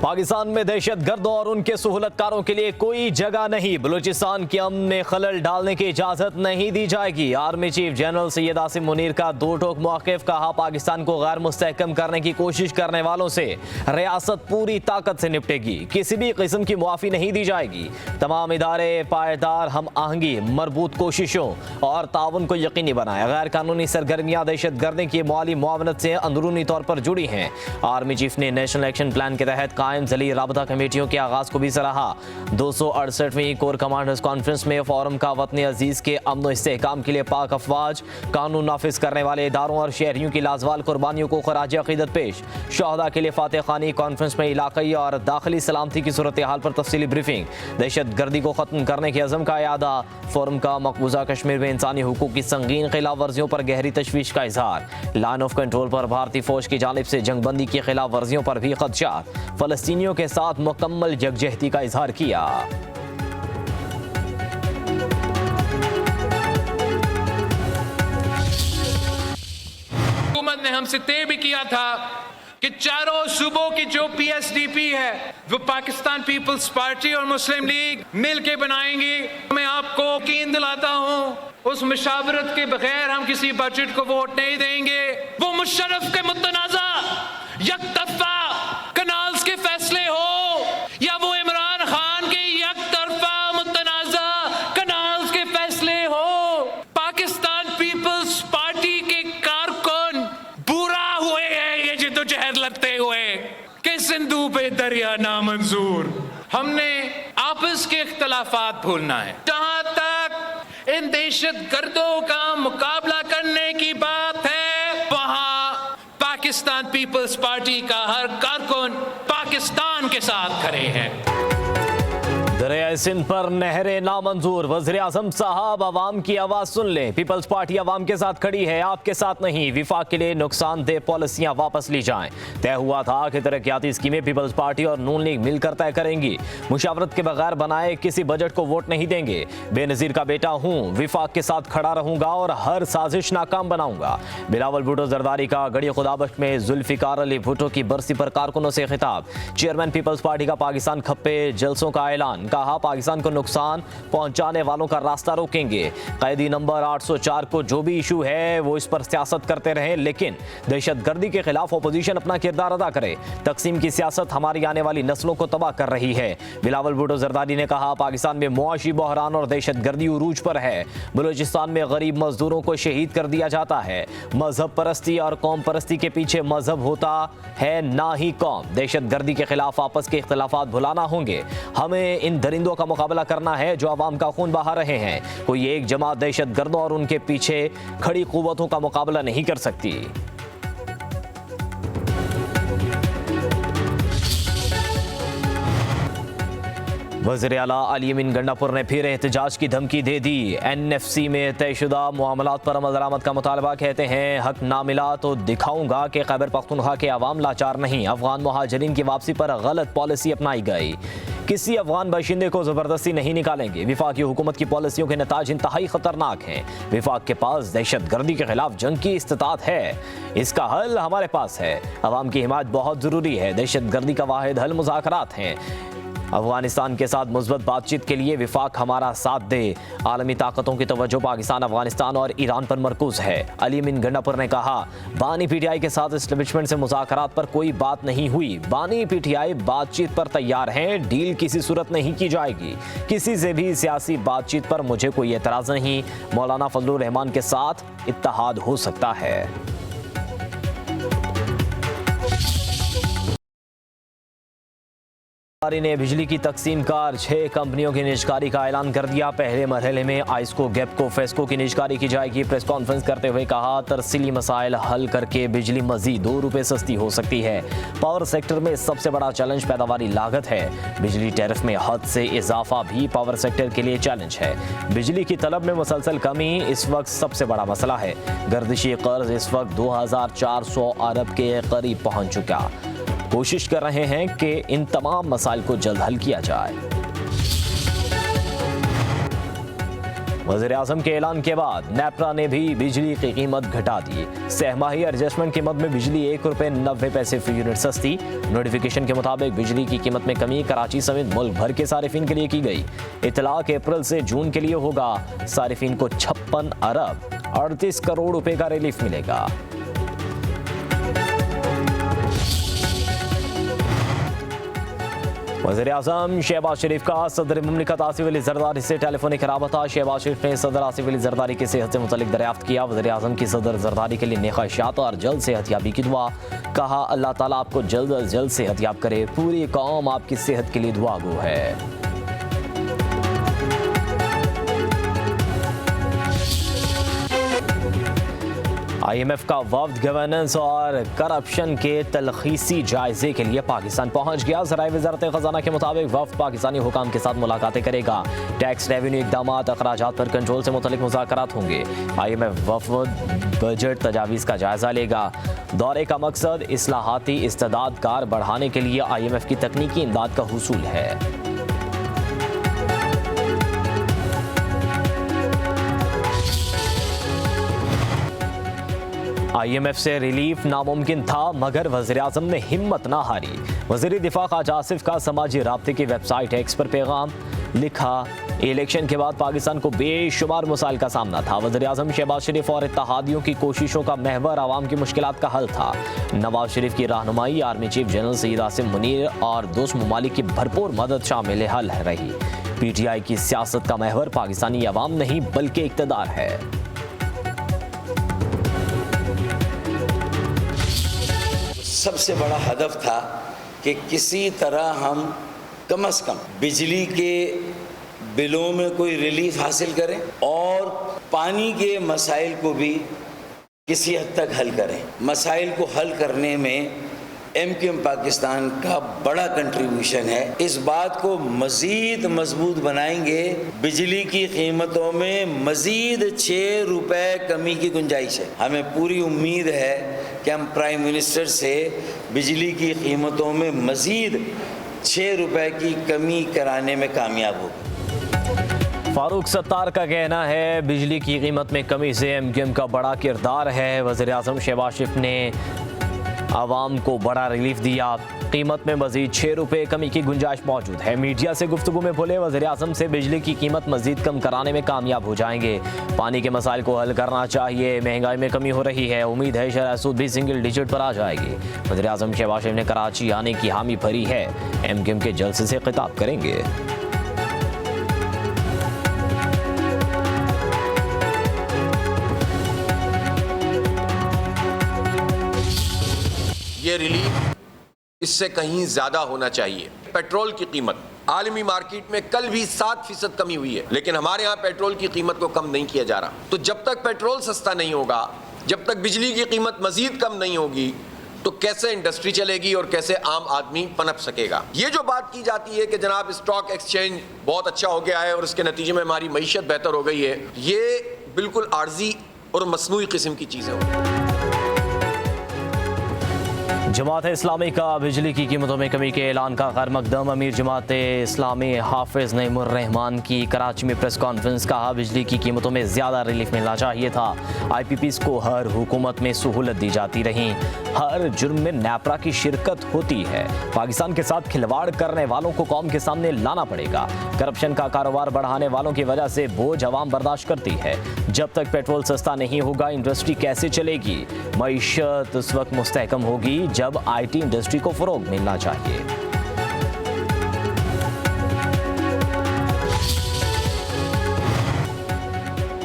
पाकिस्तान में दहशत गर्दों और उनके सहूलतकारों के लिए कोई जगह नहीं। बलूचिस्तान के अमन में खलल डालने की इजाजत नहीं दी जाएगी। Army chief general Syed Asim Munir का दो टोक मौक़िफ़। कहा, पाकिस्तान को गैर मुस्तहकम करने की कोशिश करने वालों से रियासत पूरी ताकत से निपटेगी। किसी भी किस्म की मुआफ़ी नहीं दी जाएगी। तमाम इदारे पायदार हम आहंगी, मरबूत कोशिशों और ताउन को यकीनी बनाए। गैर कानूनी सरगर्मियाँ दहशत गर्दी की माली मुआवनत से अंदरूनी तौर पर जुड़ी हैं। आर्मी चीफ ने नेशनल एक्शन प्लान के तहत कायम जली राबता कमेटियों के आगाज को भी सराहा। 268वीं कोर कमांडर्स कॉन्फ्रेंस में फोरम का वतन अजीज के अमन व इस्तेहकाम के लिए पाक अफवाज, कानून नाफिज करने वाले इदारों और शहरियों की लाजवाल कुर्बानियों को खराज अकीदत पेश। शहदा के लिए फातह खानी कॉन्फ्रेंस में इलाक़ाई और दाखिली सलामती की सूरत हाल पर तफसीली ब्रीफिंग। दहशत गर्दी को खत्म करने के अज़म का यादा। फोरम का मकबूजा कश्मीर में इंसानी हुकूक की संगीन खिलाफ वर्जियों पर गहरी तशवीश का इजहार। लाइन ऑफ कंट्रोल पर भारतीय फौज की जानिब से जंगबंदी की खिलाफ वर्जियों पर भी खदशात। फलस्तीनियों के साथ मुकम्मल यकजहती का इजहार किया। हुकूमत ने हमसे तय भी किया था कि चारों सूबों की जो पीएसडीपी है वो पाकिस्तान पीपल्स पार्टी और मुस्लिम लीग मिल के बनाएंगी। मैं आपको यकीन दिलाता हूँ उस मुशावरत के बगैर हम किसी बजट को वोट नहीं देंगे। वो मुशर्रफ के मुतनाज़ा यकतरफा कनाल्स के फैसले हो या वो इमरान खान के यकतरफा मुतनाज़ा कनाल्स के फैसले हो, पाकिस्तान पीपल्स पार्टी के कारकुन बुरा हुए हैं ये जिद्दोजहद लड़ते हुए कि सिंधु पे दरिया नामंजूर। हमने आपस के इख्तलाफात भूलना है। जहां तक इन दहशत गर्दों का मुकाबला करने की बात है, वहां पाकिस्तान पीपल्स पार्टी का हर कारकुन पाकिस्तान के साथ खड़े हैं। दरिया सिंध पर नहरें नामंजूर। वज़ीर आज़म साहब, अवाम की आवाज़ सुन लें। पीपल्स पार्टी अवाम के साथ खड़ी है, आपके साथ नहीं। विफाक के लिए नुकसानदेह पॉलिसियाँ वापस ली जाएं। तय हुआ था कि तरक्याती स्कीमें पीपल्स पार्टी और नून लीग मिलकर तय करेंगी। मुशावरत के बगैर बनाए किसी बजट को वोट नहीं देंगे। बेनज़ीर का बेटा हूँ, विफाक के साथ खड़ा रहूँगा और हर साजिश नाकाम बनाऊँगा। बिलावल भुट्टो जरदारी का गड़ी खुदाबख्श में जुल्फ़िकार अली भुट्टो की बरसी पर कारकुनों से खिताब। चेयरमैन पीपल्स पार्टी का पाकिस्तान खप्पे जलसों का ऐलान। कहा, पाकिस्तान को नुकसान पहुंचाने वालों का रास्ता रोकेंगे। कैदी नंबर 804 को जो भी इशू है वो इस पर सियासत करते रहे, लेकिन दहशत गर्दी के खिलाफ अपोजिशन अपना किरदार अदा करे। तकसीम की सियासत हमारी आने वाली नस्लों को तबाह कर रही है। बिलावल भुट्टो जरदारी ने कहा, पाकिस्तान में मुआशी बहरान और दहशत गर्दी उरूज पर है। बलूचिस्तान में गरीब मजदूरों को शहीद कर दिया जाता है। मजहब परस्ती और कौम परस्ती के पीछे मजहब होता है, ना ही कौम। दहशत गर्दी के खिलाफ आपस के इख्तलाफात भुलाना होंगे। हमें इन दरिंदों का मुकाबला करना है जो अवाम का खून बहा रहे हैं। कोई एक जमात दहशत गर्दों और उनके पीछे खड़ी कुव्वतों का मुकाबला नहीं कर सकती। वज़ीर आला अली अमीन गंडापुर ने फिर एहतजाज की धमकी दे दी। NFC में तयशुदा मामलात पर अमल दरामद का मुतालबा। कहते हैं, हक ना मिला तो दिखाऊंगा कि खैबर पख्तूनख्वा के अवाम लाचार नहीं। अफगान मुहाजिरीन की वापसी पर गलत पॉलिसी अपनाई गई। किसी अफगान बाशिंदे को ज़बरदस्ती नहीं निकालेंगे। विफाकी हुकूमत की पॉलिसियों के नताज इंतहाई खतरनाक हैं। विफाक के पास दहशत गर्दी के खिलाफ जंग की इस्तात है, इसका हल हमारे पास है। अवाम की हिमायत बहुत ज़रूरी है। दहशत गर्दी का वाहिद हल मुज़ाकरात हैं। अफगानिस्तान के साथ मुस्बत बातचीत के लिए विफाक हमारा साथ दे। आलमी ताकतों की तवज्जो पाकिस्तान, अफगानिस्तान और ईरान पर मरकूज है। अली अमीन गंडापुर ने कहा, बानी PTI के साथ एस्टेब्लिशमेंट से मुज़ाकरात पर कोई बात नहीं हुई। बानी PTI बातचीत पर तैयार हैं। डील किसी सूरत नहीं की जाएगी। किसी से भी सियासी बातचीत पर मुझे कोई एतराज़ नहीं। मौलाना फजलुर रहमान के साथ इत्तेहाद हो सकता है। ने बिजली की तकसीम कार 6 कंपनियों की निजकारी का ऐलान कर दिया। पहले मरहले में आइस्को, गैपको, फेस्को की निजकारी की जाएगी। प्रेस कॉन्फ्रेंस करते हुए कहा, तरसीली मसाइल हल करके बिजली मजीद 2 रुपये सस्ती हो सकती है। पावर सेक्टर में सबसे बड़ा चैलेंज पैदावारी लागत है। बिजली टैरिफ में हद से इजाफा भी पावर सेक्टर के लिए चैलेंज है। बिजली की तलब में मुसलसल कमी इस वक्त सबसे बड़ा मसला है। गर्दिशी कर्ज इस वक्त 2400 अरब के करीब पहुँच चुका। कोशिश कर रहे हैं कि इन तमाम मसाइल को जल्द हल किया जाए। वज़ीर-ए-आज़म के ऐलान के बाद नेपरा ने भी बिजली की कीमत घटा दी। सहमाही एडजस्टमेंट कीमत में बिजली ₹1.90 फी यूनिट सस्ती। नोटिफिकेशन के मुताबिक बिजली की कीमत में कमी कराची समेत मुल्क भर के सारिफिन के लिए की गई। इतलाक अप्रैल से जून के लिए होगा। सारिफिन को 56 अरब 38 करोड़ रुपए का रिलीफ मिलेगा। वज़ीर-ए-आज़म शहबाज शरीफ का सदर मुमलिकत आसिफ अली जरदारी से टेलीफोनिक राबता। शहबाज शरीफ ने सदर आसिफ अली जरदारी की सेहत से मुतल्लिक दरियाफ्त किया। वज़ीर-ए-आज़म की सदर जरदारी के लिए नेख़ाहिशात और जल्द सेहतयाबी की दुआ। कहा, अल्लाह ताला आपको जल्द अज जल्द सेहतयाब करे। पूरी कौम आपकी सेहत के लिए दुआगो है। IMF का वफ्द गवर्नेंस और करप्शन के तलखीसी जायजे के लिए पाकिस्तान पहुंच गया। ज़राए वज़ारत ख़ज़ाना के मुताबिक वफ्द पाकिस्तानी हुकाम के साथ मुलाकातें करेगा। टैक्स रेवेन्यू इक़दामात अखराजात पर कंट्रोल से मुतल्लिक मुज़ाकरात होंगे। IMF वफ्द बजट तजावीज़ का जायजा लेगा। दौरे का मकसद इस्लाहाती इस्तेदाद कार बढ़ाने के लिए IMF की तकनीकी इमदाद का हुसूल है। IMF से रिलीफ नामुमकिन था मगर वज़ीर-ए-आज़म ने हिम्मत ना हारी। वज़ीर दिफा ख्वाजा आसिफ का समाजी राब्ते की वेबसाइट एक्स पर पैगाम लिखा, इलेक्शन के बाद पाकिस्तान को बेशुमार मसाइल का सामना था। वज़ीर-ए-आज़म शहबाज शरीफ और इत्तेहादियों की कोशिशों का महवर आवाम की मुश्किलात का हल था। नवाज शरीफ की रहनुमाई, army chief general Saeed Asim Munir और दोस्त ममालिक की भरपूर मदद शामिल हल रही। PTI की सियासत का महवर पाकिस्तानी अवाम नहीं बल्कि इक़्तिदार है। सबसे बड़ा हदफ था कि किसी तरह हम कम से कम बिजली के बिलों में कोई रिलीफ हासिल करें और पानी के मसाइल को भी किसी हद तक हल करें। मसाइल को हल करने में MQM पाकिस्तान का बड़ा कंट्रीब्यूशन है। इस बात को मज़ीद मजबूत बनाएंगे। बिजली की कीमतों में मज़ीद ₹6 कमी की गुंजाइश है। हमें पूरी उम्मीद है कि हम प्राइम मिनिस्टर से बिजली की कीमतों में मज़ीद ₹6 की कमी कराने में कामयाब होंगे। फारूक सत्तार का कहना है, बिजली की कीमत में कमी से MQM का बड़ा किरदार है। वज़ीर-ए-आज़म शहबाज शरीफ ने आवाम को बड़ा रिलीफ दिया। कीमत में मजीद ₹6 कमी की गुंजाइश मौजूद है। मीडिया से गुफ्तगू में बोले वज़ीर-ए-आज़म से बिजली की कीमत मजीद कम कराने में कामयाब हो जाएंगे। पानी के मसाइल को हल करना चाहिए। महंगाई में कमी हो रही है। उम्मीद है शरह सूद भी सिंगल डिजिट पर आ जाएगी। वज़ीर-ए-आज़म शहबाज शरीफ ने कराची आने की हामी भरी है। MQM के जलसे से खिताब करेंगे। ये रिलीफ इससे कहीं ज्यादा होना चाहिए। पेट्रोल की कीमत आलमी मार्केट में कल भी 7% कमी हुई है, लेकिन हमारे यहाँ पेट्रोल की कीमत को कम नहीं किया जा रहा। तो जब तक पेट्रोल सस्ता नहीं होगा, जब तक बिजली की कीमत मजीद कम नहीं होगी, तो कैसे इंडस्ट्री चलेगी और कैसे आम आदमी पनप सकेगा। ये जो बात की जाती है कि जनाब स्टॉक एक्सचेंज बहुत अच्छा हो गया है और उसके नतीजे में हमारी मईशत बेहतर हो गई है, ये बिल्कुल आर्जी और मसनूई किस्म की चीज़ है। जमात इस्लामी का बिजली की कीमतों में कमी के ऐलान का खैर मकदम। अमीर जमात इस्लामी हाफिज नईमुर रहमान की कराची में प्रेस कॉन्फ्रेंस। कहा, बिजली की कीमतों में ज़्यादा रिलीफ मिलना चाहिए था। IPPs को हर हुकूमत में सहूलत दी जाती रही। हर जुर्म में नेपरा की शिरकत होती है। पाकिस्तान के साथ खिलवाड़ करने वालों को कौम के सामने लाना पड़ेगा। करप्शन का कारोबार बढ़ाने वालों की वजह से बोझ अवाम बर्दाश्त करती है। जब तक पेट्रोल सस्ता नहीं होगा, इंडस्ट्री कैसे चलेगी? मईशत उस वक्त मुस्तहकम होगी जब IT इंडस्ट्री को फरोग मिलना चाहिए।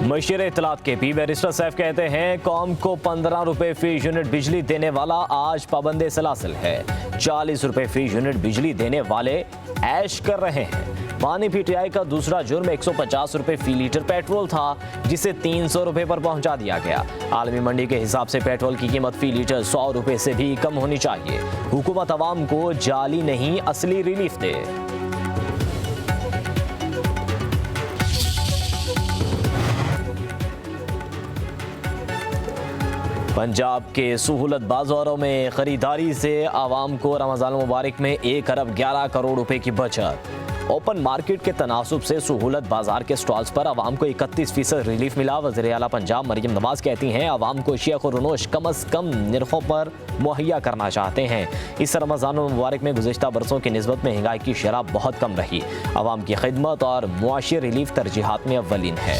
मशीर इत्तलात के पी बैरिस्टर सैफ कहते हैं, कौम को ₹15 फी यूनिट बिजली देने वाला आज पाबंदे सलासिल है। ₹40 फी यूनिट बिजली देने वाले ऐश कर रहे हैं। पानी PTI का दूसरा जुर्म ₹150 फी लीटर पेट्रोल था, जिसे ₹300 पर पहुंचा दिया गया। आलमी मंडी के हिसाब से पेट्रोल की कीमत फी लीटर ₹100 से भी कम होनी चाहिए। हुकूमत अवाम को जाली नहीं असली रिलीफ दे। पंजाब के सहूलत बाजारों में खरीदारी से आवाम को रमज़ान मुबारक में 1 अरब 11 करोड़ रुपए की बचत। ओपन मार्केट के तनासुब से सहूलत बाजार के स्टॉल्स पर आवाम को 31% रिलीफ मिला। वज़ीर आला पंजाब मरियम नवाज कहती हैं आवाम को शेख और रुनोश कम अज़ कम निरखों पर मुहैया करना चाहते हैं। इस रमज़ान मुबारक में गुज़िश्ता बरसों की निस्बत महंगाई की शरह बहुत कम रही। आवाम की खिदमत और मुआशी रिलीफ तरजीहात में अव्वलीन है।